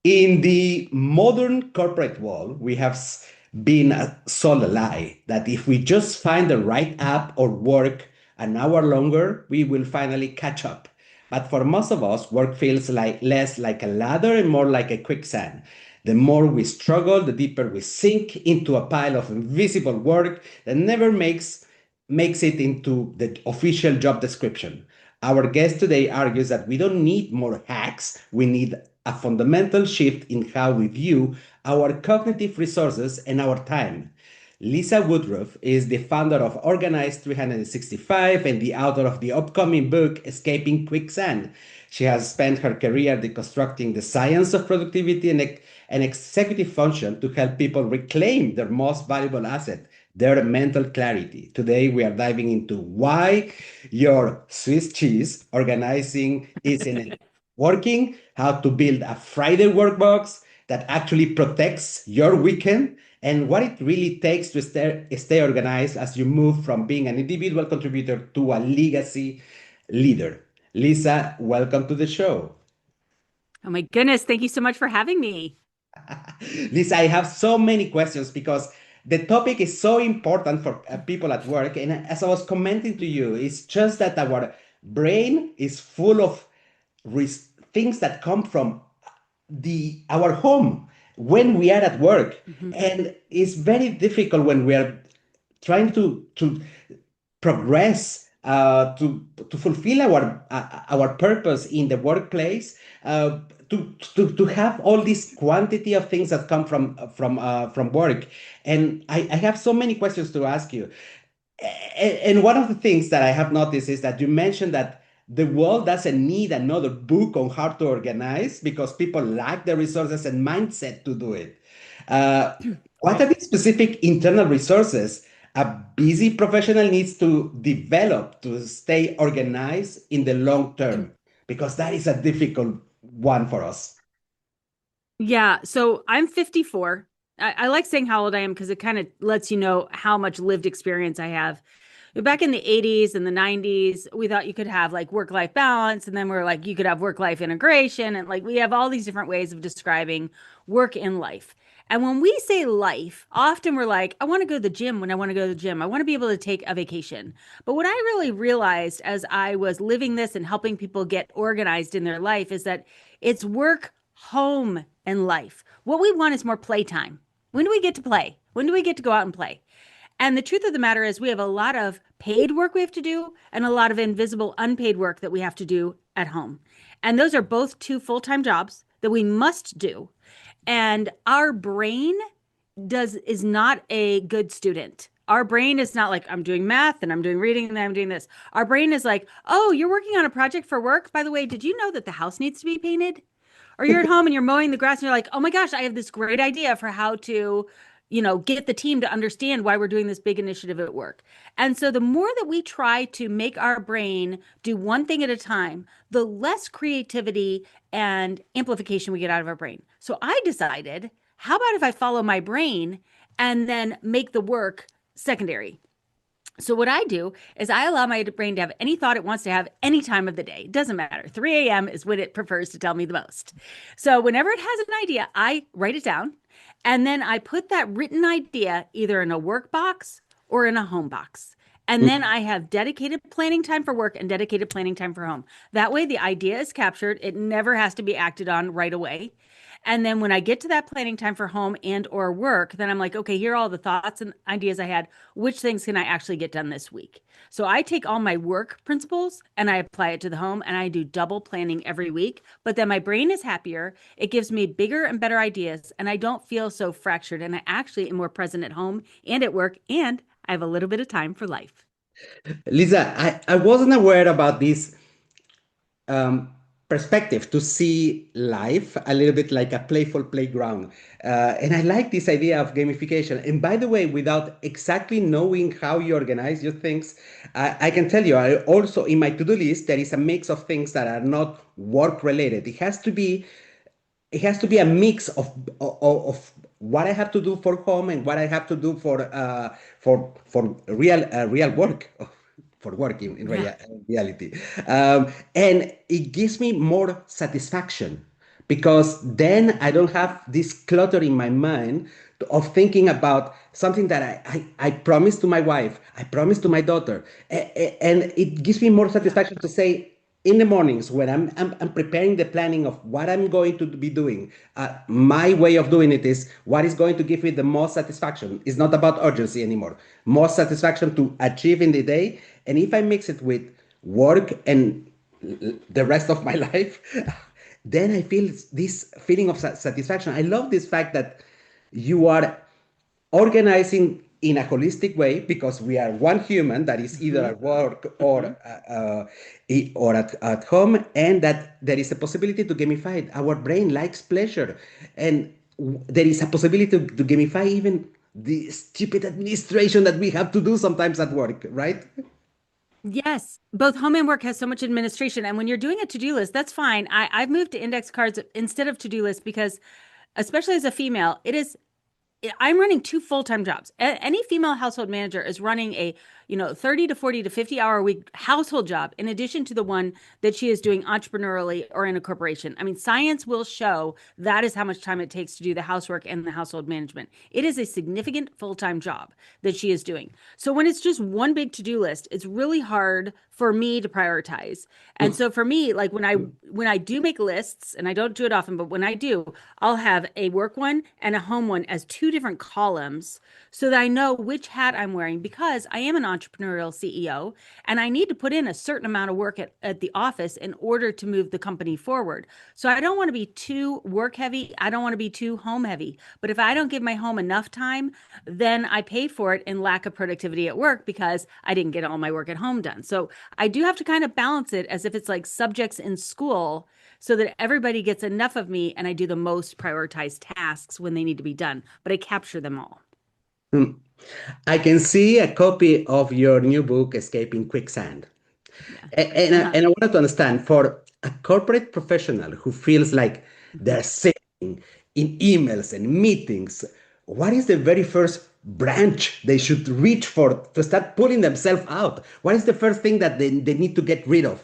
In the modern corporate world, we have been sold a lie that if we just find the right app or work an hour longer, we will finally catch up. But for most of us, work feels like less like a ladder and more like a quicksand. The more we struggle, the deeper we sink into a pile of invisible work that never makes it into the official job description. Our guest today argues that we don't need more hacks, we need a fundamental shift in how we view our cognitive resources and our time. Lisa Woodruff is the founder of Organized 365 and the author of the upcoming book, Escaping Quicksand. She has spent her career deconstructing the science of productivity and executive function to help people reclaim their most valuable asset, their mental clarity. Today, we are diving into why your Swiss cheese organizing isn't working, how to build a Friday workbox that actually protects your weekend, and what it really takes to stay organized as you move from being an individual contributor to a legacy leader. Lisa, welcome to the show. Oh my goodness, thank you so much for having me. Lisa, I have so many questions because the topic is so important for people at work. And as I was commenting to you, it's just that our brain is full of things that come from the our home when we are at work, Mhm. and it's very difficult when we are trying to progress, to fulfill our purpose in the workplace, to have all this quantity of things that come from work. And I have so many questions to ask you. And one of the things that I have noticed is that you mentioned that the world doesn't need another book on how to organize because people lack the resources and mindset to do it. Uh, what are Right. the specific internal resources a busy professional needs to develop to stay organized in the long term? Because that is a difficult one for us. Yeah, so I'm 54. I like saying how old I am because it kind of lets you know how much lived experience I have. But back in the 80s and the 90s, we thought you could have like work-life balance, and then we're like you could have work-life integration, and like we have all these different ways of describing work in life. And when we say life, often we're like, I want to go to the gym when I want to go to the gym. I want to be able to take a vacation. But what I really realized as I was living this and helping people get organized in their life is that it's work, home, and life. What we want is more playtime. When do we get to play? When do we get to go out and play? And the truth of the matter is, we have a lot of paid work we have to do and a lot of invisible, unpaid work that we have to do at home. And those are both two full time jobs that we must do. And our brain is not a good student. Our brain is not like, I'm doing math and I'm doing reading and I'm doing this. Our brain is like, oh, you're working on a project for work. By the way, did you know that the house needs to be painted? Or you're at home and you're mowing the grass and you're like, oh my gosh, I have this great idea for how to, get the team to understand why we're doing this big initiative at work. And so the more that we try to make our brain do one thing at a time, the less creativity and amplification we get out of our brain. So I decided, how about if I follow my brain and then make the work secondary? So what I do is I allow my brain to have any thought it wants to have any time of the day. It doesn't matter. 3 a.m. is when it prefers to tell me the most. So whenever it has an idea, I write it down and then I put that written idea either in a work box or in a home box. And then I have dedicated planning time for work and dedicated planning time for home. That way the idea is captured. It never has to be acted on right away. And then when I get to that planning time for home and or work, then I'm like, okay, here are all the thoughts and ideas I had. Which things can I actually get done this week? So I take all my work principles and I apply it to the home and I do double planning every week. But then my brain is happier. It gives me bigger and better ideas and I don't feel so fractured. And I actually am more present at home and at work and I have a little bit of time for life. Lisa, I wasn't aware about this um, perspective to see life a little bit like a playful playground. And I like this idea of gamification. And by the way, without exactly knowing how you organize your things, I can tell you, I also in my to-do list, there is a mix of things that are not work related. It has to be a mix of what I have to do for home and what I have to do for real work, for work in Yeah. reality, and it gives me more satisfaction because then I don't have this clutter in my mind of thinking about something that I promised to my wife, I promised to my daughter. And it gives me more Yeah. satisfaction to say in the mornings when I'm preparing the planning of what I'm going to be doing, my way of doing it is what is going to give me the most satisfaction. It's not about urgency anymore. Most satisfaction to achieve in the day. And if I mix it with work and the rest of my life, then I feel this feeling of satisfaction. I love this fact that you are organizing in a holistic way because we are one human that is either Hmm. at work Hmm. or at home, and that there is a possibility to gamify it. Our brain likes pleasure, and there is a possibility to gamify even the stupid administration that we have to do sometimes at work, right? Yes, both home and work has so much administration. And when you're doing a to-do list, that's fine. I've moved to index cards instead of to-do lists because, especially as a female, I'm running two full-time jobs. Any female household manager is running a, 30 to 40 to 50 hour a week household job in addition to the one that she is doing entrepreneurially or in a corporation. I mean, science will show that is how much time it takes to do the housework and the household management. It is a significant full-time job that she is doing. So when it's just one big to-do list, it's really hard for me to prioritize. And so for me, like when I do make lists, and I don't do it often, but when I do, I'll have a work one and a home one as two different columns so that I know which hat I'm wearing because I am an entrepreneurial CEO and I need to put in a certain amount of work at the office in order to move the company forward. So I don't want to be too work heavy. I don't want to be too home heavy. But if I don't give my home enough time, then I pay for it in lack of productivity at work because I didn't get all my work at home done. So I do have to kind of balance it as if it's like subjects in school so that everybody gets enough of me and I do the most prioritized tasks when they need to be done, but I capture them all. I can see a copy of your new book, Escaping Quicksand. Yeah. And I wanted to understand for a corporate professional who feels like Mhm. they're sitting in emails and meetings, what is the very first branch they should reach for to start pulling themselves out? What is the first thing that they need to get rid of?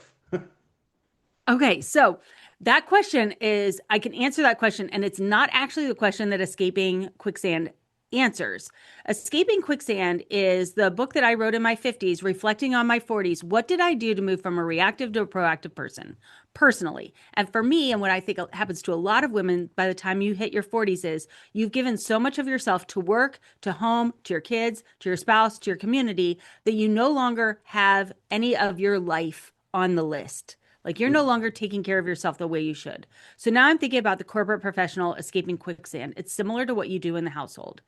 Okay, so that question is, I can answer that question, and it's not actually the question that Escaping Quicksand answers. Escaping Quicksand is the book that I wrote in my 50s, reflecting on my 40s. What did I do to move from a reactive to a proactive person personally? And for me, and what I think happens to a lot of women by the time you hit your 40s is you've given so much of yourself to work, to home, to your kids, to your spouse, to your community that you no longer have any of your life on the list. Like you're no longer taking care of yourself the way you should. So now I'm thinking about the corporate professional escaping quicksand. It's similar to what you do in the household.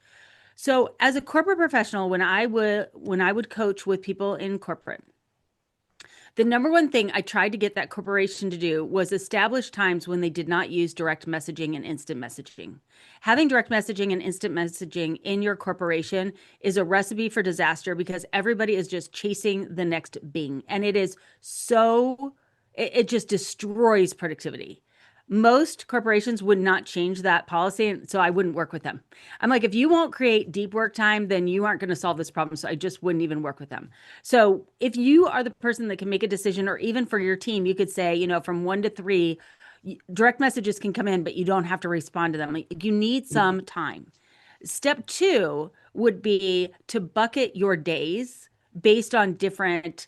So as a corporate professional, when I would coach with people in corporate, the number one thing I tried to get that corporation to do was establish times when they did not use direct messaging and instant messaging. Having direct messaging and instant messaging in your corporation is a recipe for disaster because everybody is just chasing the next bing. And it just destroys productivity. Most corporations would not change that policy, and so I wouldn't work with them. I'm like, if you won't create deep work time, then you aren't going to solve this problem. So I just wouldn't even work with them. So if you are the person that can make a decision, or even for your team, you could say, from 1 to 3, direct messages can come in, but you don't have to respond to them. Like, you need some time. Step two would be to bucket your days based on different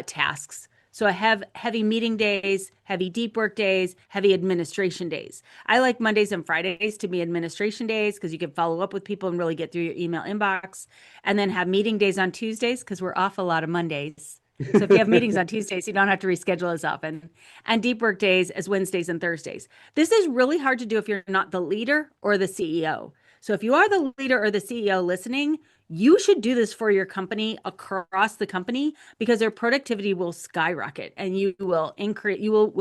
tasks. So I have heavy meeting days, heavy deep work days, heavy administration days. I like Mondays and Fridays to be administration days because you can follow up with people and really get through your email inbox. And then have meeting days on Tuesdays because we're off a lot of Mondays. So if you have meetings on Tuesdays, you don't have to reschedule as often. And deep work days as Wednesdays and Thursdays. This is really hard to do if you're not the leader or the CEO. So if you are the leader or the CEO listening, you should do this for your company across the company because their productivity will skyrocket and you will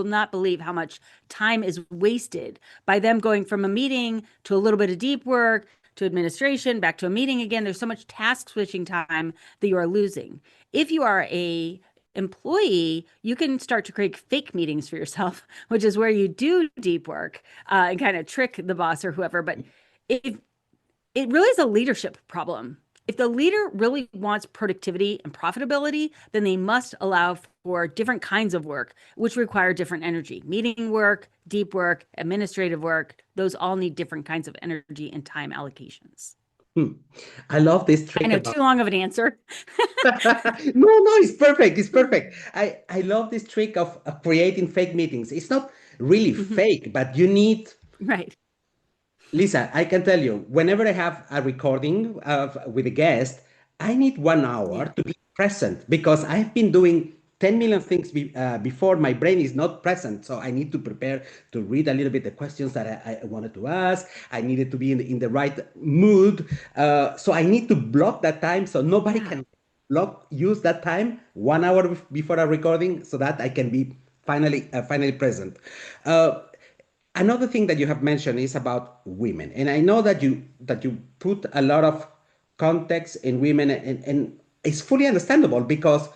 not believe how much time is wasted by them going from a meeting to a little bit of deep work to administration back to a meeting again. There's so much task switching time that you are losing. If you are a employee, you can start to create fake meetings for yourself, which is where you do deep work and kind of trick the boss or whoever. But if it really is a leadership problem. If the leader really wants productivity and profitability, then they must allow for different kinds of work, which require different energy. Meeting work, deep work, administrative work, those all need different kinds of energy and time allocations. Hmm. I love this I trick know, about too long of an answer. no, it's perfect. It's perfect. I love this trick of creating fake meetings. It's not really Mhm. fake, but you need Right. Lisa, I can tell you, whenever I have a recording with a guest, I need 1 hour Yeah. to be present because I've been doing 10 million things before my brain is not present. So I need to prepare to read a little bit the questions that I wanted to ask. I needed to be in the right mood. So I need to block that time so nobody Yeah. can use that time 1 hour before a recording so that I can be finally present. Uh, Another thing that you have mentioned is about women, and I know that you put a lot of context in women, and it's fully understandable because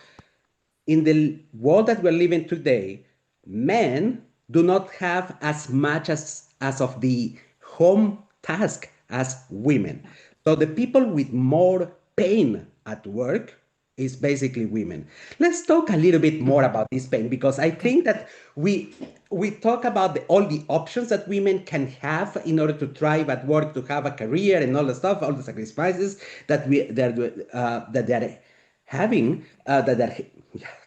in the world that we're living today, men do not have as much as of the home task as women. Yeah. So the people with more pain at work is basically women. Let's talk a little bit more Mhm. about this pain because I Okay. think that we talk about all the options that women can have in order to thrive at work, to have a career, and all the stuff, all the sacrifices that they're having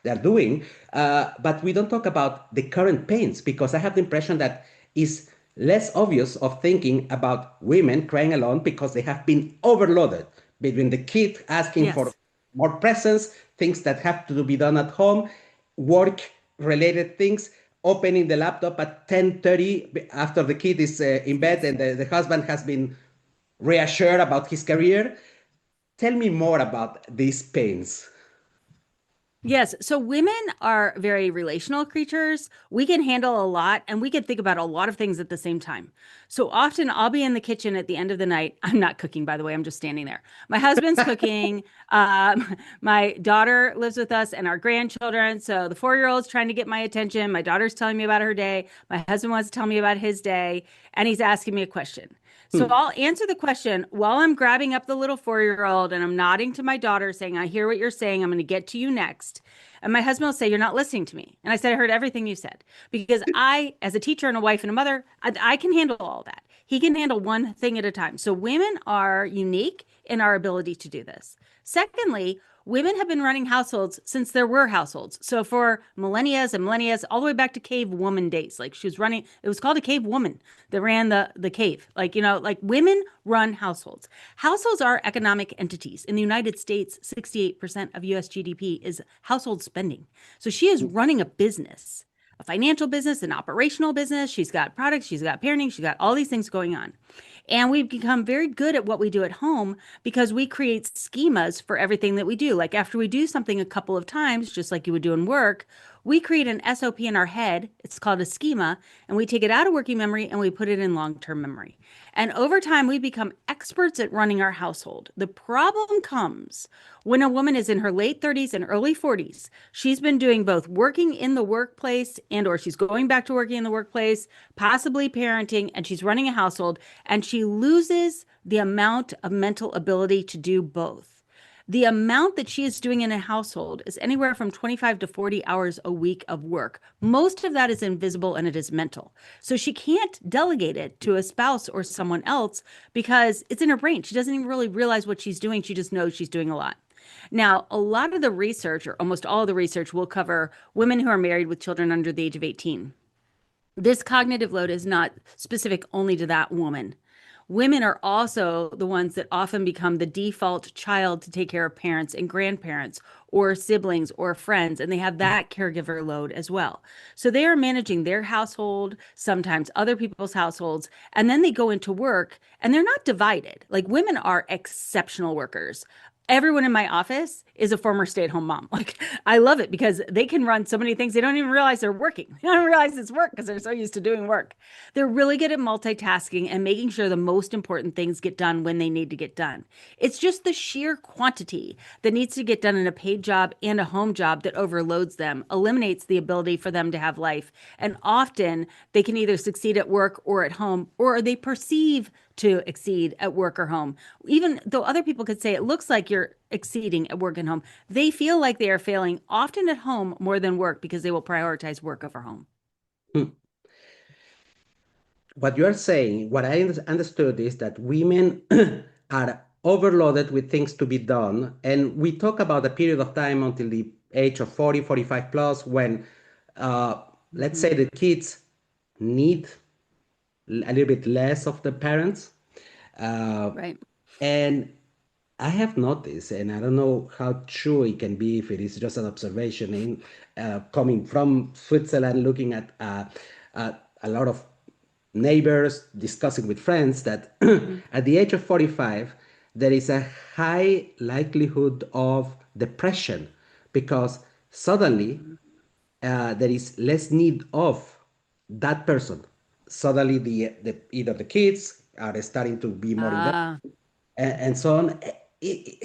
they're doing, but we don't talk about the current pains because I have the impression that is less obvious of thinking about women crying alone because they have been overloaded between the kid asking for Yes. more presence, things that have to be done at home, work related things, opening the laptop at 10:30 after the kid is in bed Yes. and the husband has been reassured about his career. Tell me more about these pains. Yes. So women are very relational creatures. We can handle a lot and we can think about a lot of things at the same time. So often I'll be in the kitchen at the end of the night. I'm not cooking, by the way. I'm just standing there. My husband's cooking. My daughter lives with us and our grandchildren. So the 4-year-old's trying to get my attention. My daughter's telling me about her day. My husband wants to tell me about his day. And he's asking me a question. So Hmm. I'll answer the question while I'm grabbing up the little 4-year-old and I'm nodding to my daughter saying, I hear what you're saying. I'm going to get to you next. And my husband will say, You're not listening to me. And I said, I heard everything you said. Because I, as a teacher and a wife and a mother, I can handle all that. He can handle one thing at a time. So women are unique in our ability to do this. Secondly, women have been running households since there were households. So for millennia and millennia, all the way back to cave woman days, like she was running, it was called a cave woman that ran the cave. Like, like women run households. Households are economic entities. In the United States, 68% of US GDP is household spending. So she is running a business, a financial business, an operational business. She's got products, she's got parenting, she's got all these things going on. And we've become very good at what we do at home because we create schemas for everything that we do. Like after we do something a couple of times, just like you would do in work, we create an SOP in our head. It's called a schema, and we take it out of working memory and we put it in long-term memory. And over time, we become experts at running our household. The problem comes when a woman is in her late 30s and early 40s. She's been doing both working in the workplace and or she's going back to working in the workplace, possibly parenting, and she's running a household, and she loses the amount of mental ability to do both. The amount that she is doing in a household is anywhere from 25 to 40 hours a week of work. Most of that is invisible and it is mental. So she can't delegate it to a spouse or someone else because it's in her brain. She doesn't even really realize what she's doing. She just knows she's doing a lot. Now, a lot of the research, or almost all of the research, will cover women who are married with children under the age of 18. This cognitive load is not specific only to that woman. Women are also the ones that often become the default child to take care of parents and grandparents or siblings or friends, and they have that caregiver load as well. So they are managing their household, sometimes other people's households, and then they go into work and they're not divided. Like women are exceptional workers. Everyone in my office is a former stay-at-home mom. Like I love it because they can run so many things they don't even realize they're working. They don't realize it's work because they're so used to doing work. They're really good at multitasking and making sure the most important things get done when they need to get done. It's just the sheer quantity that needs to get done in a paid job and a home job that overloads them, eliminates the ability for them to have life. And often they can either succeed at work or at home, or they perceive to exceed at work or home. Even though other people could say it looks like you're exceeding at work and home, they feel like they are failing often at home more than work because they will prioritize work over home. Hmm. What you are saying, what I understood is that women are overloaded with things to be done. And we talk about a period of time until the age of 40, 45 plus, when, uh, let's Mhm. say, the kids need a little bit less of the parents. Uh, Right. and I have noticed, and I don't know how true it can be if it is just an observation in coming from Switzerland, looking at a lot of neighbors, discussing with friends, that Mhm. at the age of 45, there is a high likelihood of depression because suddenly Mhm. there is less need of that person. Suddenly, the either the kids are starting to be more independent Ah, and so on.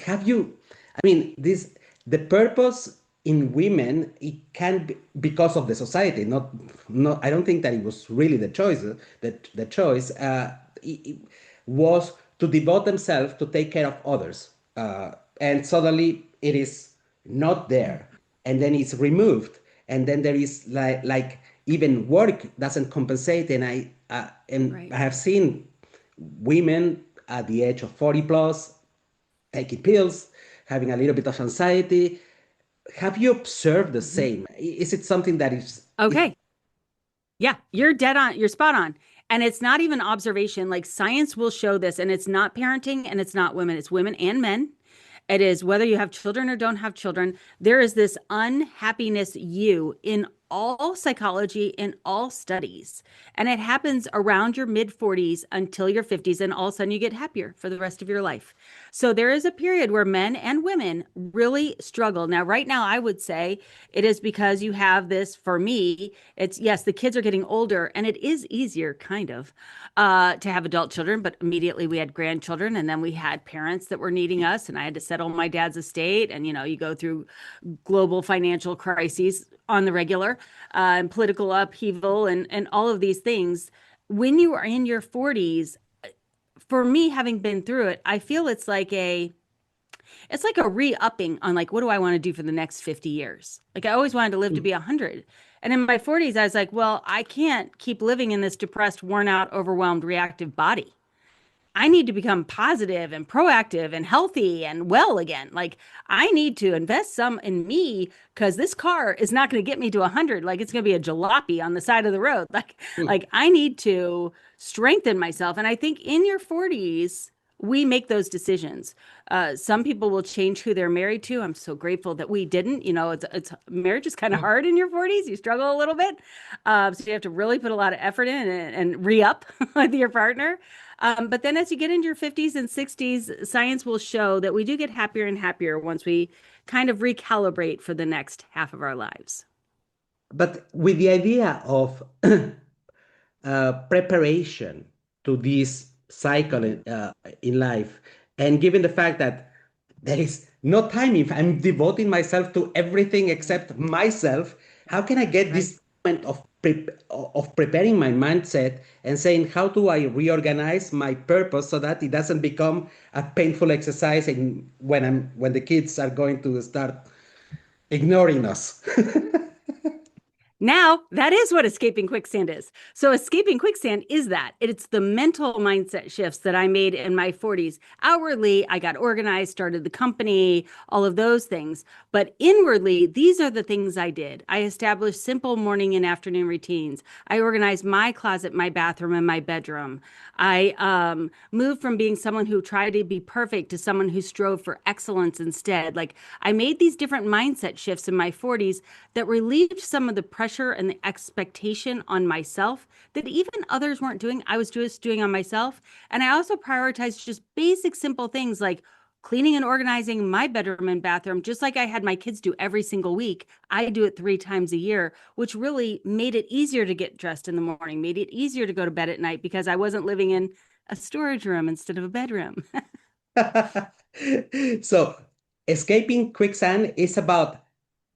Have you? I mean, this the purpose in women. It can be because of the society. Not. I don't think that it was really the choice. That the choice it was to devote themselves to take care of others, and suddenly it is not there, and then it's removed, and then there is like even work doesn't compensate, and right. I have seen women at the age of 40 plus taking pills, having a little bit of anxiety. Have you observed the Mhm. same? Is it something that is Okay. Yeah, you're dead on. You're spot on. And it's not even observation. Like science will show this, and it's not parenting and it's not women, it's women and men. It is whether you have children or don't have children. There is this unhappiness you in all psychology, in all studies. And it happens around your mid 40s until your 50s. And all of a sudden you get happier for the rest of your life. So there is a period where men and women really struggle. Now, right now, I would say it is because you have this, for me, it's yes, the kids are getting older and it is easier, kind of, to have adult children, but immediately we had grandchildren and then we had parents that were needing us and I had to settle my dad's estate. And, you go through global financial crises on the regular and political upheaval and all of these things. When you are in your 40s, for me, having been through it, I feel it's like a re-upping on like what do I want to do for the next 50 years. Like I always wanted to live to be 100, and in my 40s I was like, well, I can't keep living in this depressed, worn out, overwhelmed, reactive body. I need to become positive and proactive and healthy and well again. Like I need to invest some in me because this car is not going to get me to 100. Like it's going to be a jalopy on the side of the road. Like I need to strengthen myself. And I think in your 40s, we make those decisions. Some people will change who they're married to. I'm so grateful that we didn't. It's marriage is kind of hard in your 40s. You struggle a little bit, so you have to really put a lot of effort in and re-up with your partner. But then as you get into your 50s and 60s, science will show that we do get happier and happier once we kind of recalibrate for the next half of our lives. but with the idea of preparation to this cycle Mhm. in life, and given the fact that there is no time, if I'm devoting myself to everything Right, except myself, how can I get right. this moment of preparing my mindset and saying, how do I reorganize my purpose so that it doesn't become a painful exercise when the kids are going to start ignoring us? Now, that is what escaping quicksand is. So, escaping quicksand is that it's the mental mindset shifts that I made in my 40s. Outwardly, I got organized, started the company, all of those things. But inwardly, these are the things I did. I established simple morning and afternoon routines. I organized my closet, my bathroom, and my bedroom. I moved from being someone who tried to be perfect to someone who strove for excellence instead. Like, I made these different mindset shifts in my 40s that relieved some of the pressure and the expectation on myself that even others weren't doing. I was just doing on myself. And I also prioritized just basic, simple things like cleaning and organizing my bedroom and bathroom, just like I had my kids do every single week. I do it 3 times a year, which really made it easier to get dressed in the morning, made it easier to go to bed at night because I wasn't living in a storage room instead of a bedroom. So, escaping quicksand is about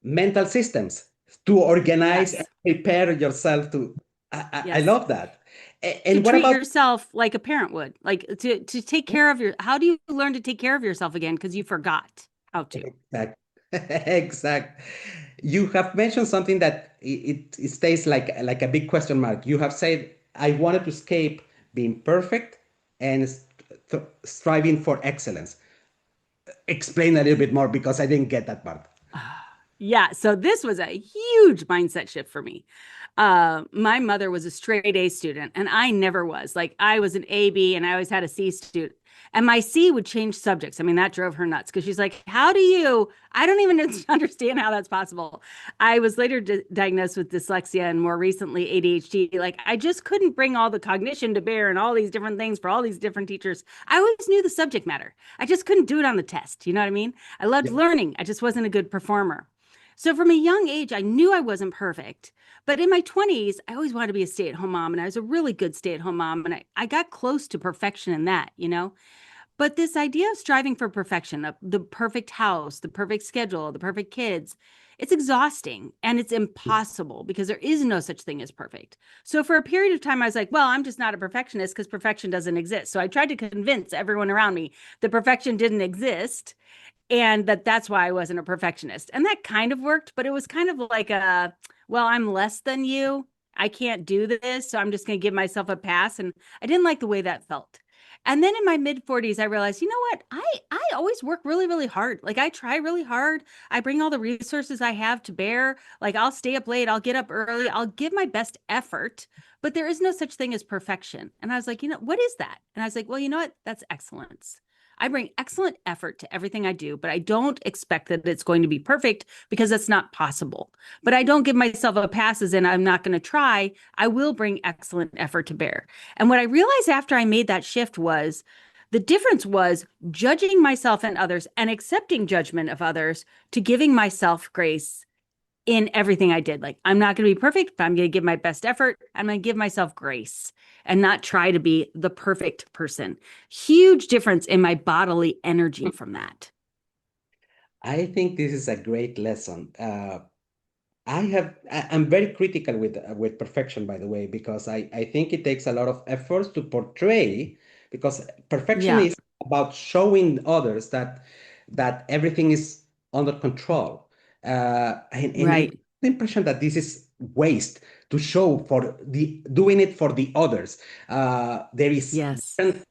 mental systems to organize and Yes. prepare yourself to. I Yes. love that. To And what treat about yourself like a parent would, like to take care of your, how do you learn to take care of yourself again? Because you forgot how to. exact, exact? You have mentioned something that it stays like a big question mark. You have said, I wanted to escape being perfect and striving for excellence. Explain a little bit more because I didn't get that part. Yeah, so this was a huge mindset shift for me. My mother was a straight A student, and I never was. Like I was an A B, and I always had a C student. And my C would change subjects. I mean, that drove her nuts because she's like, "How do you? I don't even understand how that's possible." I was later diagnosed with dyslexia and more recently ADHD. Like I just couldn't bring all the cognition to bear and all these different things for all these different teachers. I always knew the subject matter. I just couldn't do it on the test. You know what I mean? I loved Yeah. learning. I just wasn't a good performer. So from a young age, I knew I wasn't perfect. But in my 20s, I always wanted to be a stay-at-home mom, and I was a really good stay-at-home mom. And I got close to perfection in that, you know? But this idea of striving for perfection, of the perfect house, the perfect schedule, the perfect kids, it's exhausting and it's impossible because there is no such thing as perfect. So for a period of time, I was like, well, I'm just not a perfectionist because perfection doesn't exist. So I tried to convince everyone around me that perfection didn't exist and that's why I wasn't a perfectionist. And that kind of worked, but it was kind of like a, well, I'm less than you. I can't do this, so I'm just going to give myself a pass. And I didn't like the way that felt. And then in my mid 40s, I realized, you know what? I always work really, really hard. Like I try really hard. I bring all the resources I have to bear. Like I'll stay up late, I'll get up early, I'll give my best effort, but there is no such thing as perfection. And I was like, you know, what is that? And I was like, well, you know what? That's excellence. I bring excellent effort to everything I do, but I don't expect that it's going to be perfect because that's not possible. But I don't give myself a pass as in I'm not going to try. I will bring excellent effort to bear. And what I realized after I made that shift was the difference was judging myself and others and accepting judgment of others to giving myself grace in everything I did. Like, I'm not going to be perfect, but I'm going to give my best effort. I'm going to give myself grace and not try to be the perfect person. Huge difference in my bodily energy from that. I think this is a great lesson. I'm very critical with perfection, by the way, because I think it takes a lot of efforts to portray, because perfection Yeah, is about showing others that everything is under control. And I get right. the impression that this is waste to show for the doing it for the others. There is Yes. different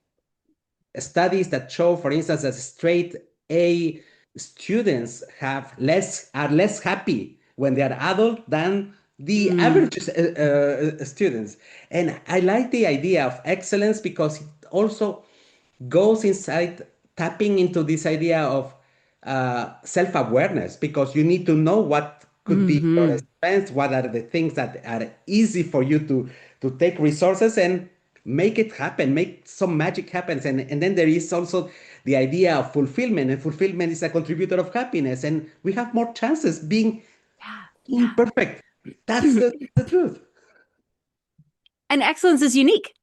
studies that show, for instance, that straight A students are less happy when they are adult than the Mm, average students. And I like the idea of excellence because it also goes inside tapping into this idea of self-awareness, because you need to know what could be your hmm. strengths, what are the things that are easy for you to take resources and make it happen, make some magic happens. And then there is also the idea of fulfillment, and fulfillment is a contributor of happiness, and we have more chances being Yeah, imperfect. That's yeah. the truth. And excellence is unique.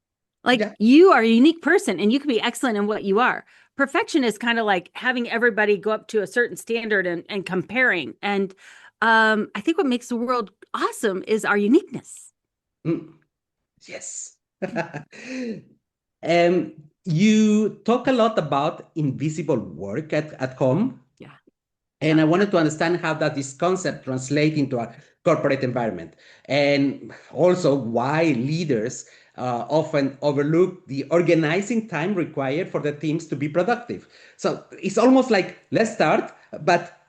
Like Yeah. you are a unique person and you can be excellent in what you are. Perfection is kind of like having everybody go up to a certain standard and comparing. And I think what makes the world awesome is our uniqueness. Mm, yes. You talk a lot about invisible work at home, Yeah. and Yeah. I wanted to understand how that this concept translates into a corporate environment, and also why leaders often overlook the organizing time required for the teams to be productive. So it's almost like, let's start, but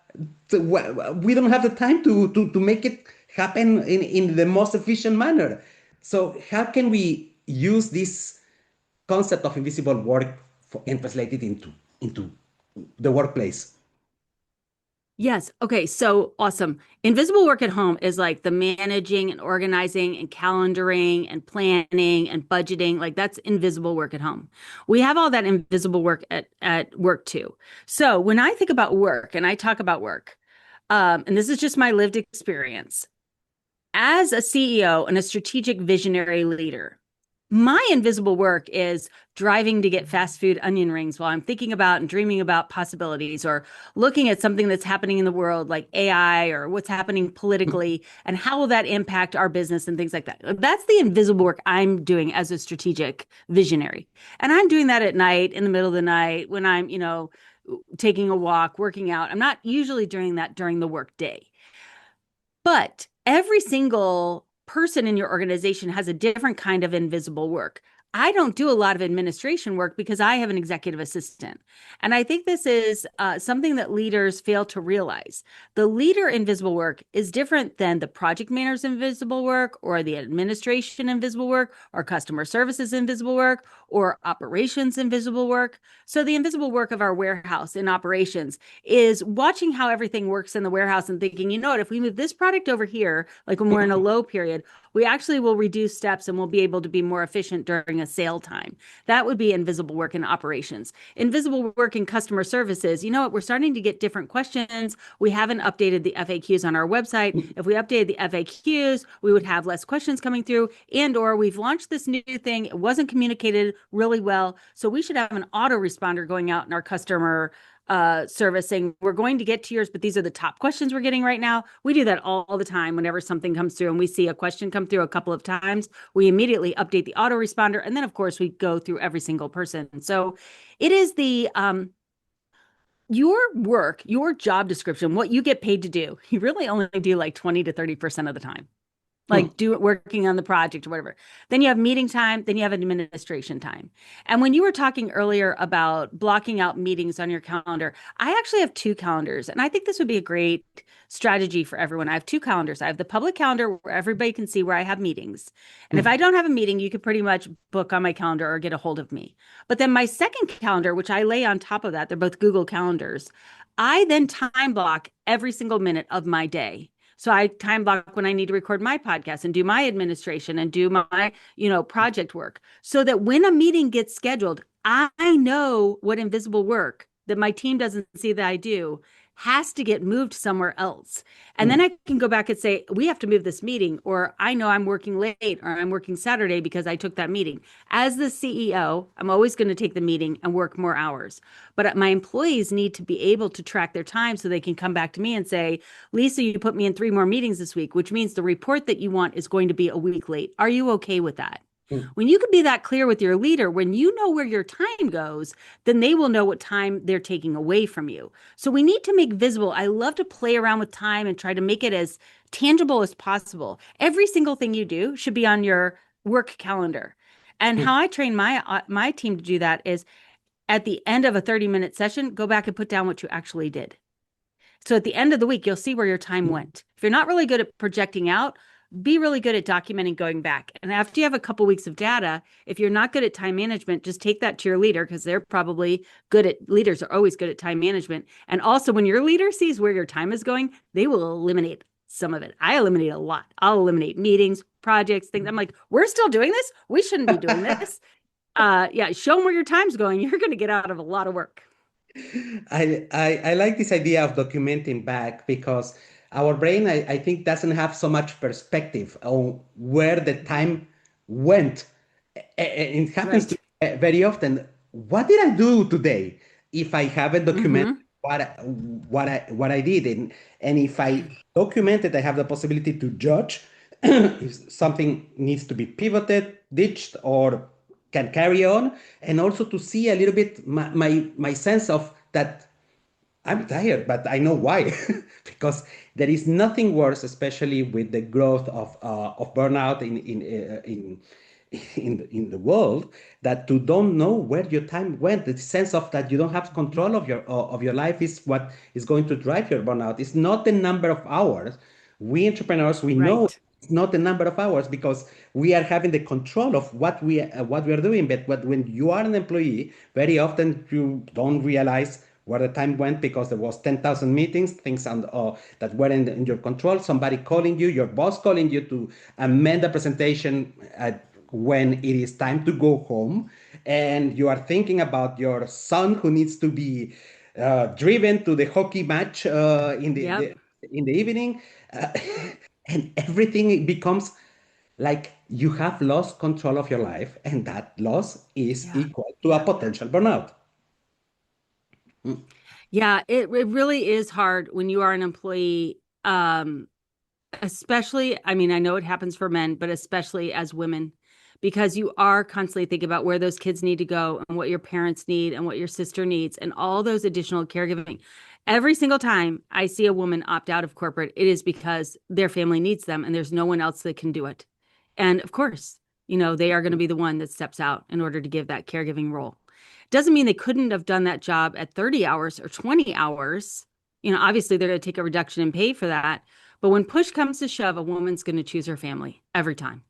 we don't have the time to make it happen in the most efficient manner. So how can we use this concept of invisible work and translate it into the workplace? Yes. Okay. So awesome. Invisible work at home is like the managing and organizing and calendaring and planning and budgeting. Like that's invisible work at home. We have all that invisible work at work too. So when I think about work and I talk about work, and this is just my lived experience as a CEO and a strategic visionary leader, My invisible work is driving to get fast food onion rings while I'm thinking about and dreaming about possibilities, or looking at something that's happening in the world like AI or what's happening politically and how will that impact our business and things like that. That's the invisible work I'm doing as a strategic visionary. And I'm doing that at night, in the middle of the night, when I'm, taking a walk, working out. I'm not usually doing that during the work day. But every single person in your organization has a different kind of invisible work. I don't do a lot of administration work because I have an executive assistant. And I think this is something that leaders fail to realize. The leader invisible work is different than the project manager's invisible work, or the administration invisible work, or customer services invisible work, or operations invisible work. So the invisible work of our warehouse in operations is watching how everything works in the warehouse and thinking, you know what, if we move this product over here, like when we're in a low period, we actually will reduce steps and we'll be able to be more efficient during a sale time. That would be invisible work in operations. Invisible work in customer services, you know what, we're starting to get different questions. We haven't updated the FAQs on our website. If we updated the FAQs, we would have less questions coming through, and or we've launched this new thing. It wasn't communicated really well. So we should have an autoresponder going out in our customer service saying, we're going to get to yours, but these are the top questions we're getting right now. We do that all the time. Whenever something comes through and we see a question come through a couple of times, we immediately update the autoresponder. And then, of course, we go through every single person. So it is your work, your job description, what you get paid to do. You really only do like 20 to 30% of the time, like working on the project or whatever. Then you have meeting time, then you have administration time. And when you were talking earlier about blocking out meetings on your calendar, I actually have two calendars. And I think this would be a great strategy for everyone. I have two calendars. I have the public calendar where everybody can see where I have meetings. And if I don't have a meeting, you could pretty much book on my calendar or get a hold of me. But then my second calendar, which I lay on top of that, they're both Google calendars. I then time block every single minute of my day. So I time block when I need to record my podcast and do my administration and do my, project work, so that when a meeting gets scheduled, I know what invisible work that my team doesn't see that I do has to get moved somewhere else. And then I can go back and say, we have to move this meeting, or I know I'm working late, or I'm working Saturday because I took that meeting. As the CEO, I'm always going to take the meeting and work more hours. But my employees need to be able to track their time so they can come back to me and say, Lisa, you put me in 3 more meetings this week, which means the report that you want is going to be a week late. Are you okay with that? When you can be that clear with your leader, when you know where your time goes, then they will know what time they're taking away from you. So we need to make visible. I love to play around with time and try to make it as tangible as possible. Every single thing you do should be on your work calendar. And how I train my team to do that is, at the end of a 30-minute session, go back and put down what you actually did. So at the end of the week, you'll see where your time went. If you're not really good at projecting out, be really good at documenting going back. And after you have a couple weeks of data, if you're not good at time management, just take that to your leader, because they're probably good at, leaders are always good at time management. And also, when your leader sees where your time is going, they will eliminate some of it. I eliminate a lot. I'll eliminate meetings, projects, things. I'm like, we're still doing this? We shouldn't be doing this. Yeah, show them where your time's going. You're going to get out of a lot of work. I like this idea of documenting back, because our brain, I think, doesn't have so much perspective on where the time went. It happens to Right. me very often. What did I do today? If I haven't documented what I did, and if I document it, I have the possibility to judge if something needs to be pivoted, ditched, or can carry on, and also to see a little bit my sense of that. I'm tired, but I know why. Because there is nothing worse, especially with the growth of burnout in the world, that you don't know where your time went. The sense of that you don't have control of your life is what is going to drive your burnout. It's not the number of hours. We entrepreneurs, we know Right. it's not the number of hours, because we are having the control of what we are doing. But when you are an employee, very often you don't realize where the time went, because there was 10,000 meetings, things that were in your control, somebody calling you, your boss calling you to amend the presentation when it is time to go home, and you are thinking about your son who needs to be driven to the hockey match Yep. in the evening, uh, and everything becomes like you have lost control of your life, and that loss is Yeah. equal to a potential burnout. Mm. Yeah, it really is hard when you are an employee, especially, I mean, I know it happens for men, but especially as women, because you are constantly thinking about where those kids need to go and what your parents need and what your sister needs and all those additional caregiving. Every single time I see a woman opt out of corporate, it is because their family needs them and there's no one else that can do it. And of course, they are going to be the one that steps out in order to give that caregiving role. Doesn't mean they couldn't have done that job at 30 hours or 20 hours. Obviously they're going to take a reduction in pay for that. But when push comes to shove, a woman's going to choose her family every time.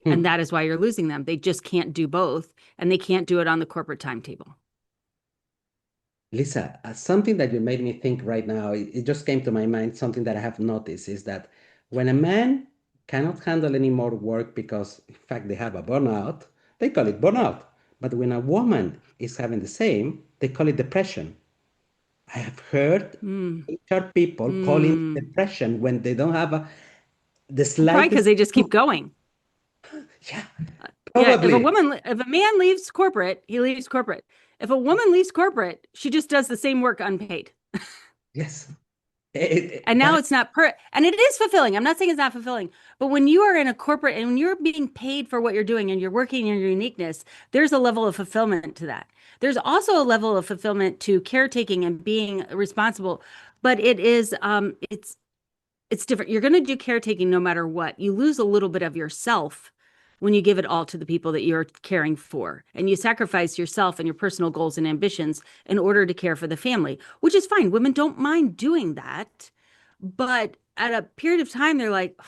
And Hmm. that is why you're losing them. They just can't do both, and they can't do it on the corporate timetable. Lisa, something that you made me think right now, it just came to my mind, something that I have noticed is that when a man cannot handle any more work because, in fact, they have a burnout, they call it burnout. But when a woman is having the same, they call it depression. I have heard Mm, HR people calling mm. depression when they don't have the Well, probably because slightest. they just keep going. Yeah, Yeah, probably. if a man leaves corporate, he leaves corporate. If a woman leaves corporate, she just does the same work unpaid. Yes. And now That, it's not and it is fulfilling. I'm not saying it's not fulfilling, but when you are in a corporate and when you're being paid for what you're doing and you're working in your uniqueness, there's a level of fulfillment to that. There's also a level of fulfillment to caretaking and being responsible, but it's different. You're going to do caretaking no matter what. You lose a little bit of yourself when you give it all to the people that you're caring for. And you sacrifice yourself and your personal goals and ambitions in order to care for the family, which is fine. Women don't mind doing that. But at a period of time, they're like,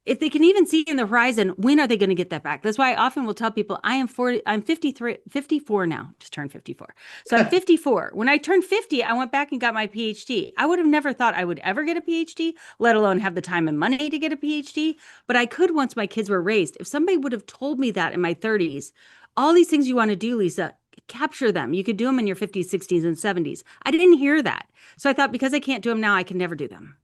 if they can even see in the horizon, when are they going to get that back? That's why I often will tell people I am 40, I'm 53, 54 now, just turned 54. So I'm 54. When I turned 50, I went back and got my PhD. I would have never thought I would ever get a PhD, let alone have the time and money to get a PhD. But I could once my kids were raised. If somebody would have told me that in my 30s, all these things you want to do, Lisa, capture them. You could do them in your 50s, 60s, and 70s. I didn't hear that. So I thought because I can't do them now, I can never do them.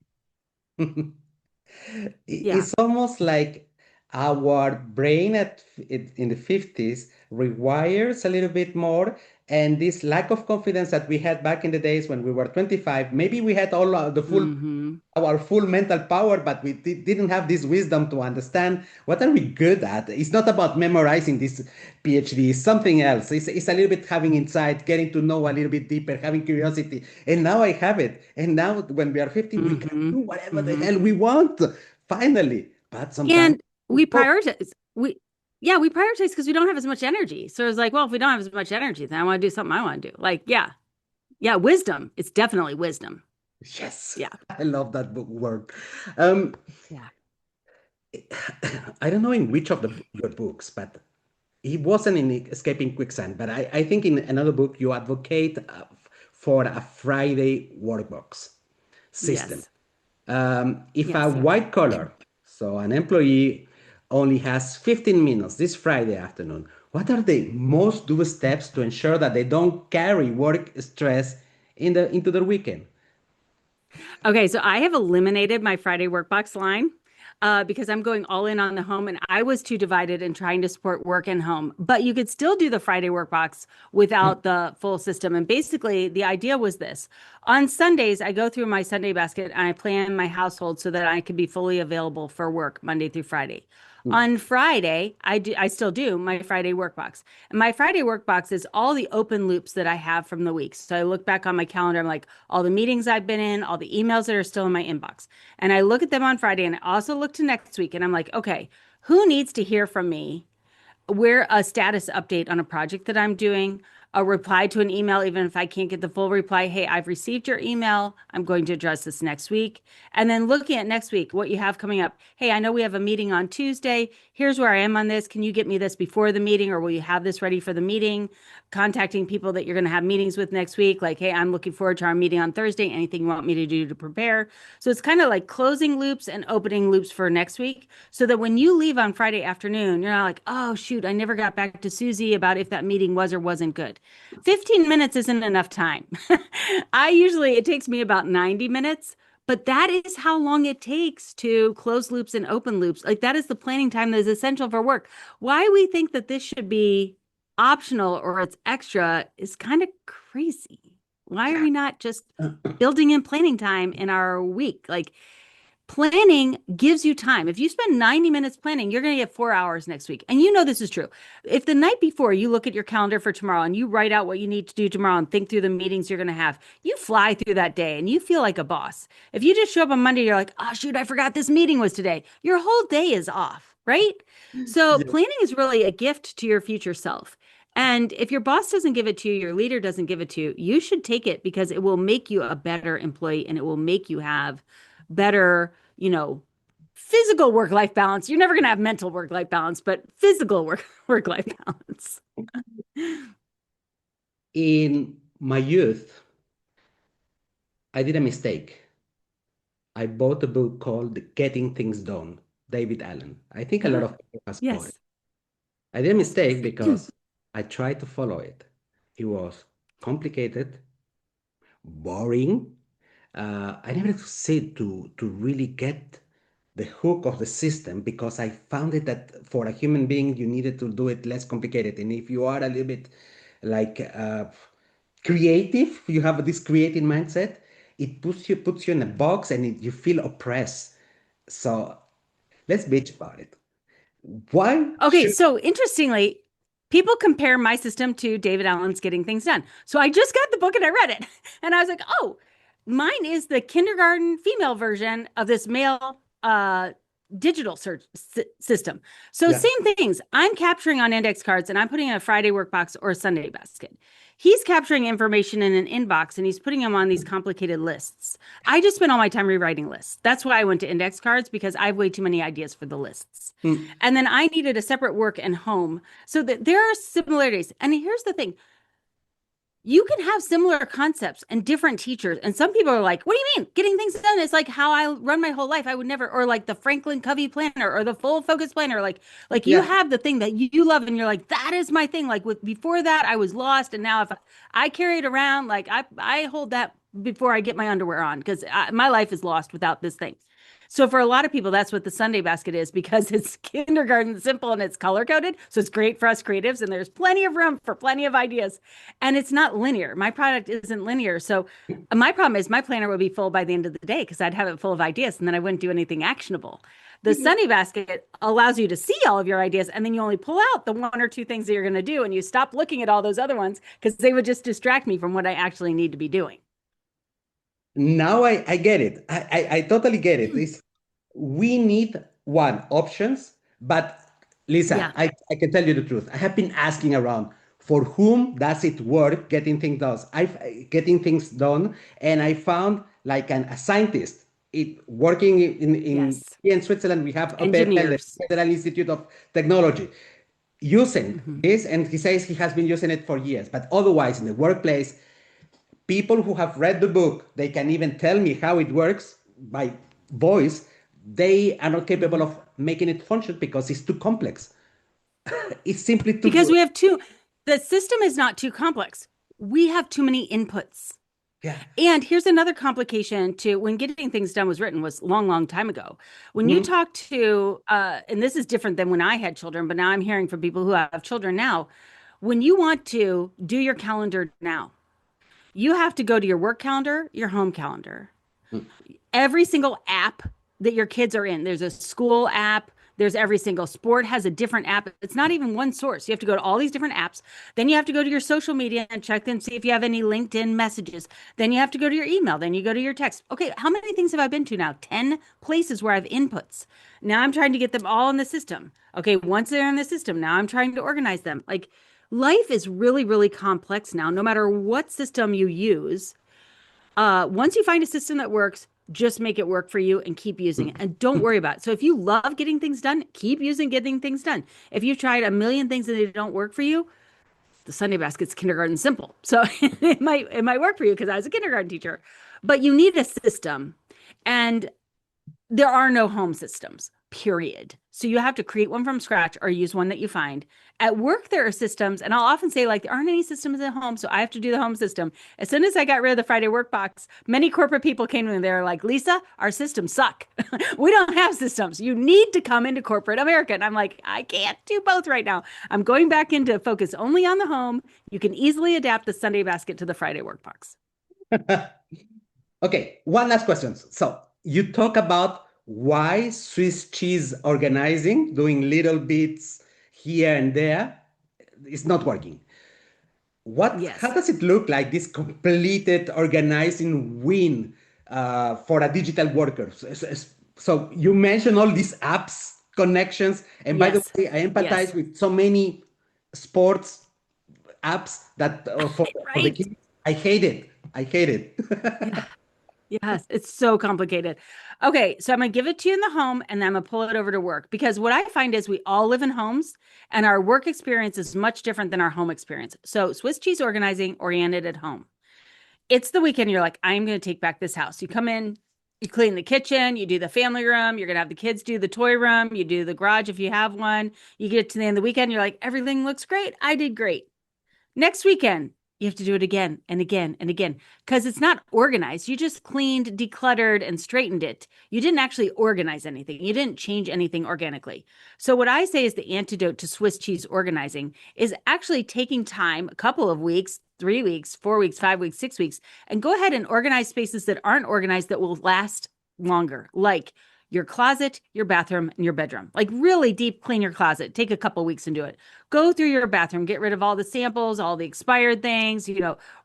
Yeah. it's almost like our brain in the 50s rewires a little bit more. And this lack of confidence that we had back in the days when we were 25, maybe we had all the full Mm-hmm. our full mental power, but we didn't have this wisdom to understand what are we good at. It's not about memorizing this PhD, it's something else. It's a little bit having insight, getting to know a little bit deeper, having curiosity. And now I have it. And now when we are 50, we can Mm-hmm. do whatever the Mm-hmm. hell we want, finally. But sometimes, And we prioritize. Yeah, we prioritize because we don't have as much energy. So it's like, well, if we don't have as much energy, then I want to do something I want to do. Like, yeah, yeah, wisdom. It's definitely wisdom. yes, Yeah. I love that word. Um, Yeah. I don't know in which of your books, but he wasn't in Escaping Quicksand, but I think in another book you advocate for a Friday workbox system. Yes. If a Yes. white collar, so an employee only has 15 minutes this Friday afternoon, what are the most doable steps to ensure that they don't carry work stress into their weekend? Okay, so I have eliminated my Friday workbox line because I'm going all in on the home, and I was too divided in trying to support work and home. But you could still do the Friday workbox without the full system. And basically, the idea was this: on Sundays, I go through my Sunday basket and I plan my household so that I can be fully available for work Monday through Friday. On Friday, I still do my Friday workbox. And my Friday workbox is all the open loops that I have from the week. So I look back on my calendar, I'm like all the meetings I've been in, all the emails that are still in my inbox. And I look at them on Friday and I also look to next week and I'm like, okay, who needs to hear from me? Where a status update on a project that I'm doing, a reply to an email, even if I can't get the full reply. Hey, I've received your email. I'm going to address this next week. And then looking at next week, what you have coming up. Hey, I know we have a meeting on Tuesday. Here's where I am on this. Can you get me this before the meeting, or will you have this ready for the meeting? Contacting people that you're going to have meetings with next week. Like, hey, I'm looking forward to our meeting on Thursday. Anything you want me to do to prepare? So it's kind of like closing loops and opening loops for next week, so that when you leave on Friday afternoon, you're not like, oh, shoot, I never got back to Susie about if that meeting was or wasn't good. 15 minutes isn't enough time. It takes me about 90 minutes, But that is how long it takes to close loops and open loops. Like that is the planning time that is essential for work. Why we think that this should be optional or it's extra is kind of crazy. Why are we not just building in planning time in our week? Like planning gives you time. If you spend 90 minutes planning, you're going to get 4 hours next week. And you know this is true. If the night before you look at your calendar for tomorrow and you write out what you need to do tomorrow and think through the meetings you're going to have, you fly through that day and you feel like a boss. If you just show up on Monday, you're like, oh, shoot, I forgot this meeting was today. Your whole day is off, right? So Yeah. planning is really a gift to your future self. And if your boss doesn't give it to you, your leader doesn't give it to you, you should take it because it will make you a better employee and it will make you have better, physical work-life balance. You're never going to have mental work-life balance, but physical work-life balance. In my youth, I did a mistake. I bought a book called Getting Things Done, David Allen. I think a lot of people has bought it. Yes. I did a mistake because I tried to follow it. It was complicated, boring. I never succeeded to really get the hook of the system because I found it that for a human being, you needed to do it less complicated. And if you are a little bit like creative, you have this creative mindset, it puts you in a box and you feel oppressed. So let's bitch about it. Why Okay, should so interestingly, people compare my system to David Allen's Getting Things Done. So I just got the book and I read it. And I was like, oh, mine is the kindergarten female version of this male digital search system. So yeah. same things. I'm capturing on index cards and I'm putting in a Friday work box or a Sunday basket. He's capturing information in an inbox and he's putting them on these complicated lists. I just spend all my time rewriting lists. That's why I went to index cards because I have way too many ideas for the lists. Mm. And then I needed a separate work and home so that there are similarities. And here's the thing. You can have similar concepts and different teachers. And some people are like, what do you mean? Getting things done is like how I run my whole life. I would never, or like the Franklin Covey planner or the full focus planner. Like you Yeah. have the thing that you love and you're like, that is my thing. Like with before that, I was lost. And now if I carry it around, like I hold that before I get my underwear on because my life is lost without this thing. So for a lot of people, that's what the Sunday basket is because it's kindergarten simple and it's color coded. So it's great for us creatives and there's plenty of room for plenty of ideas. And it's not linear. My product isn't linear. So my problem is my planner would be full by the end of the day because I'd have it full of ideas and then I wouldn't do anything actionable. The Sunday basket allows you to see all of your ideas and then you only pull out the one or two things that you're going to do and you stop looking at all those other ones because they would just distract me from what I actually need to be doing. Now I get it. I totally get it. We need one options, but Lisa, Yeah. I can tell you the truth. I have been asking around for whom does it work getting things done, and I found like a scientist. It working in Yes. here in Switzerland, we have a PFL, the Engineers. Federal Institute of Technology, using Mhm. this, and he says he has been using it for years. But otherwise, in the workplace, people who have read the book, they can even tell me how it works by voice. They are not capable Mhm. of making it function because it's too complex. It's simply Because too, we have the system is not too complex. We have too many inputs. yeah. And here's another complication to when Getting Things Done was written was long, long time ago. When you Mhm. talk to, and this is different than when I had children, but now I'm hearing from people who have children now. When you want to do your calendar now, you have to go to your work calendar, your home calendar, every single app that your kids are in. There's a school app. There's every single sport has a different app. It's not even one source. You have to go to all these different apps. Then you have to go to your social media and check them, see if you have any LinkedIn messages. Then you have to go to your email. Then you go to your text. Okay, how many things have I been to now? 10 places where I have inputs. Now I'm trying to get them all in the system. Okay, once they're in the system, now I'm trying to organize them. Like life is really, really complex now, no matter what system you use. Once you find a system that works, just make it work for you and keep using it and don't worry about it. So if you love getting things done, keep using getting things done. If you've tried a million things and they don't work for you, the Sunday basket's kindergarten simple. So it might work for you because I was a kindergarten teacher. But you need a system and there are no home systems. period. So you have to create one from scratch or use one that you find. At work, there are systems, and I'll often say, like, there aren't any systems at home, so I have to do the home system. As soon as I got rid of the Friday work box, many corporate people came to me. They're like, Lisa, our systems suck. We don't have systems. You need to come into corporate America. And I'm like, I can't do both right now. I'm going back into focus only on the home. You can easily adapt the Sunday basket to the Friday work box. Okay, one last question. So you talk about why Swiss cheese organizing, doing little bits here and there, is not working. How Yes. does it look like this completed organizing win for a digital worker? So you mentioned all these apps connections, and by the Yes. way, I empathize Yes. with so many sports apps that for the Right. kids. I hate it. I hate it. Yeah. Yes, it's so complicated. Okay, so I'm gonna give it to you in the home and then I'm gonna pull it over to work because what I find is we all live in homes and our work experience is much different than our home experience. So Swiss cheese organizing oriented at home. It's the weekend, you're like, I'm gonna take back this house. You come in, you clean the kitchen, you do the family room, you're gonna have the kids do the toy room, you do the garage if you have one. You get to the end of the weekend, you're like, everything looks great. I did great. Next weekend, you have to do it again and again and again because it's not organized. You just cleaned, decluttered, and straightened it. You didn't actually organize anything. You didn't change anything organically. So, what I say is the antidote to Swiss cheese organizing is actually taking time, a couple of weeks, 3 weeks, 4 weeks, 5 weeks, 6 weeks, and go ahead and organize spaces that aren't organized that will last longer, like your closet, your bathroom, and your bedroom. Like really deep clean your closet. Take a couple weeks and do it. Go through your bathroom, get rid of all the samples, all the expired things,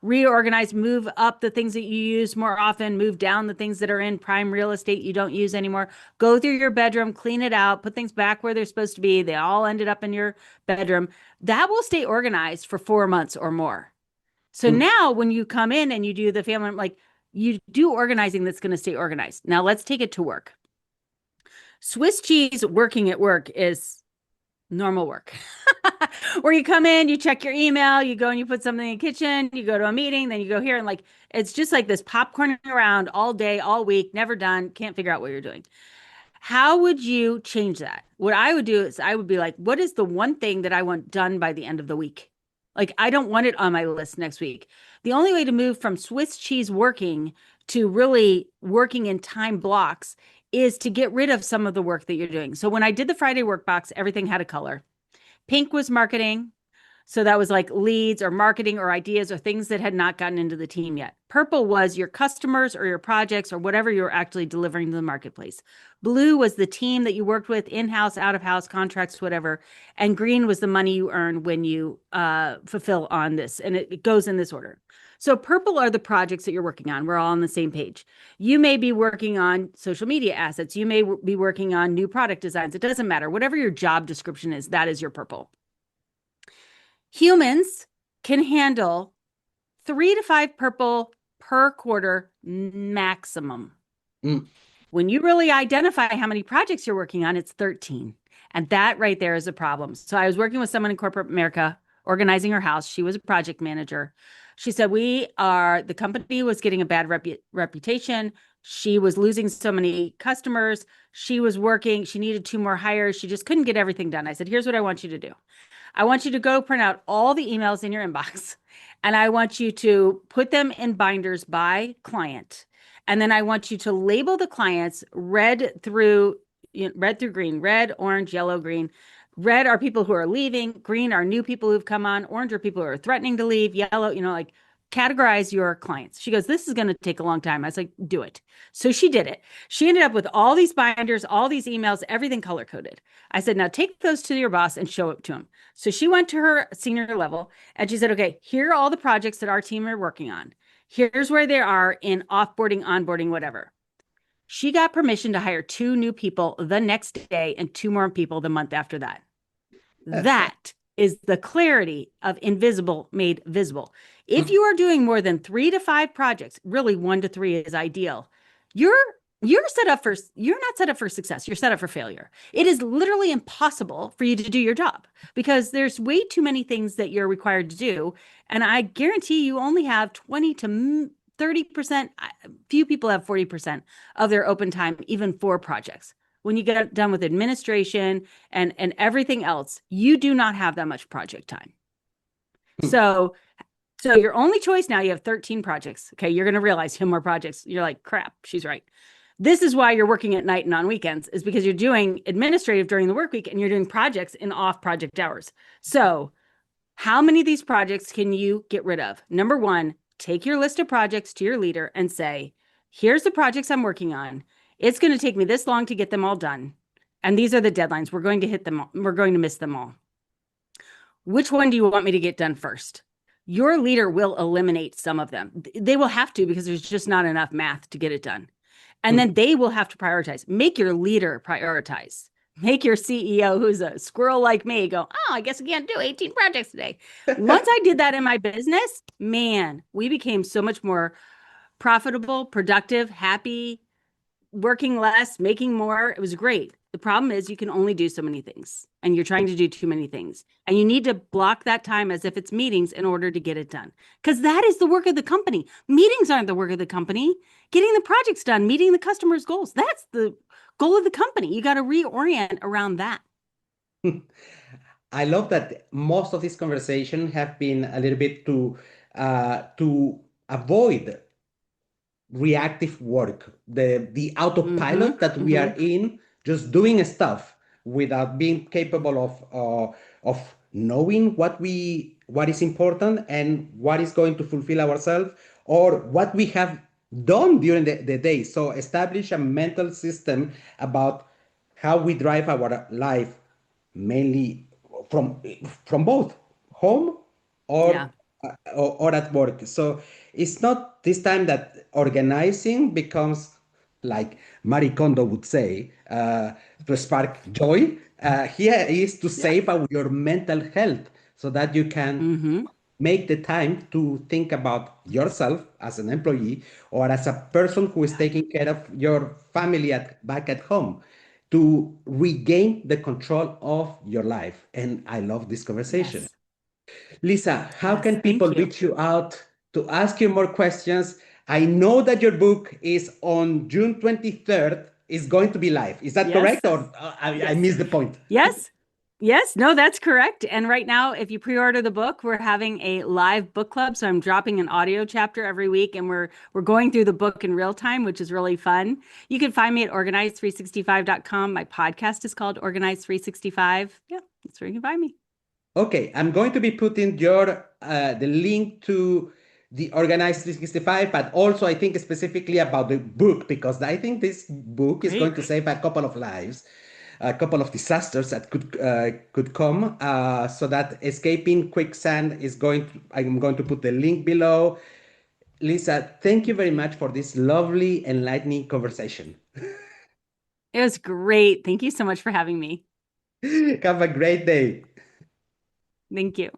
reorganize, move up the things that you use more often, move down the things that are in prime real estate you don't use anymore. Go through your bedroom, clean it out, put things back where they're supposed to be. They all ended up in your bedroom. That will stay organized for 4 months or more. So now when you come in and you do the family, like you do organizing that's going to stay organized. Now let's take it to work. Swiss cheese working at work is normal work. Where you come in, you check your email, you go and you put something in the kitchen, you go to a meeting, then you go here and like it's just like this popcorn around all day, all week, never done, can't figure out what you're doing. How would you change that? What I would do is I would be like, what is the one thing that I want done by the end of the week? Like I don't want it on my list next week. The only way to move from Swiss cheese working to really working in time blocks is to get rid of some of the work that you're doing. So when I did the Friday work box, everything had a color. Pink was marketing. So that was like leads or marketing or ideas or things that had not gotten into the team yet. Purple was your customers or your projects or whatever you're actually delivering to the marketplace. Blue was the team that you worked with, in-house, out-of-house, contracts, whatever. And green was the money you earn when you fulfill on this. And it goes in this order. So purple are the projects that you're working on. We're all on the same page. You may be working on social media assets. You may be working on new product designs. It doesn't matter. Whatever your job description is, that is your purple. Humans can handle 3 to 5 purple per quarter maximum. Mm. When you really identify how many projects you're working on, it's 13. And that right there is a problem. So I was working with someone in corporate America organizing her house. She was a project manager. She said, the company was getting a bad reputation. She was losing so many customers. She was working. She needed 2 more hires. She just couldn't get everything done. I said, here's what I want you to do. I want you to go print out all the emails in your inbox and I want you to put them in binders by client. And then I want you to label the clients red through green, red, orange, yellow, green. Red are people who are leaving, green are new people who've come on, orange are people who are threatening to leave, yellow, like categorize your clients. She goes, this is going to take a long time. I was like, do it. So she did it. She ended up with all these binders, all these emails, everything color coded. I said, now take those to your boss and show it to him. So she went to her senior level and she said, okay, here are all the projects that our team are working on. Here's where they are in offboarding, onboarding, whatever. She got permission to hire 2 new people the next day and 2 more people the month after that. That is the clarity of invisible made visible. If you are doing more than 3 to 5 projects, really 1 to 3 is ideal. You're you're not set up for success. You're set up for failure. It is literally impossible for you to do your job because there's way too many things that you're required to do. And I guarantee you only have 20 to 30%. Few people have 40% of their open time, even for projects. when you get done with administration and everything else, you do not have that much project time. So so your only choice now, you have 13 projects. Okay, you're going to realize 10 more projects. You're like, crap, she's right. This is why you're working at night and on weekends, is because you're doing administrative during the work week and you're doing projects in off project hours. So how many of these projects can you get rid of? Number one, take your list of projects to your leader and say, here's the projects I'm working on. It's going to take me this long to get them all done. And these are the deadlines. We're going to hit them all. We're going to miss them all. Which one do you want me to get done first? Your leader will eliminate some of them. They will have to, because there's just not enough math to get it done. And then they will have to prioritize. Make your leader prioritize. Make your CEO, who's a squirrel like me, go, oh, I guess I can't do 18 projects today. Once I did that in my business, man, we became so much more profitable, productive, happy, working less, making more. It was great. The problem is you can only do so many things and you're trying to do too many things. And you need to block that time as if it's meetings in order to get it done. Because that is the work of the company. Meetings aren't the work of the company. Getting the projects done, meeting the customer's goals. That's the goal of the company. You got to reorient around that. I love that most of these conversations have been a little bit to avoid reactive work, the Mm-hmm. autopilot that we are Mm-hmm. in, just doing stuff without being capable of knowing what is important and what is going to fulfill ourselves or what we have done during the day. So establish a mental system about how we drive our life, mainly from from both home Yeah. or at work. So it's not this time that organizing becomes, like Marie Kondo would say, to spark joy. Here is to Yeah. save your mental health so that you can Mm-hmm. make the time to think about yourself as an employee or as a person who is Yeah. taking care of your family back at home, to regain the control of your life. And I love this conversation. Yes. Lisa, how Yes. can people Thank you. reach you out to ask you more questions? I know that your book is on June 23rd, is going to be live. Is that correct? Yes. Or I Yes. missed the point? Yes. Yes. No, that's correct. And right now, if you pre-order the book, we're having a live book club. So I'm dropping an audio chapter every week and we're going through the book in real time, which is really fun. You can find me at organize365.com. My podcast is called Organize 365. Yeah, that's where you can find me. Okay, I'm going to be putting your the link to the Organized 365, but also I think specifically about the book because I think this book is going Great. to save a couple of lives, a couple of disasters that could come. So that Escaping Quicksand is going to, I'm going to put the link below. Lisa, thank you Thank very you. much for this lovely, enlightening conversation. It was great. Thank you so much for having me. Have a great day. Thank you.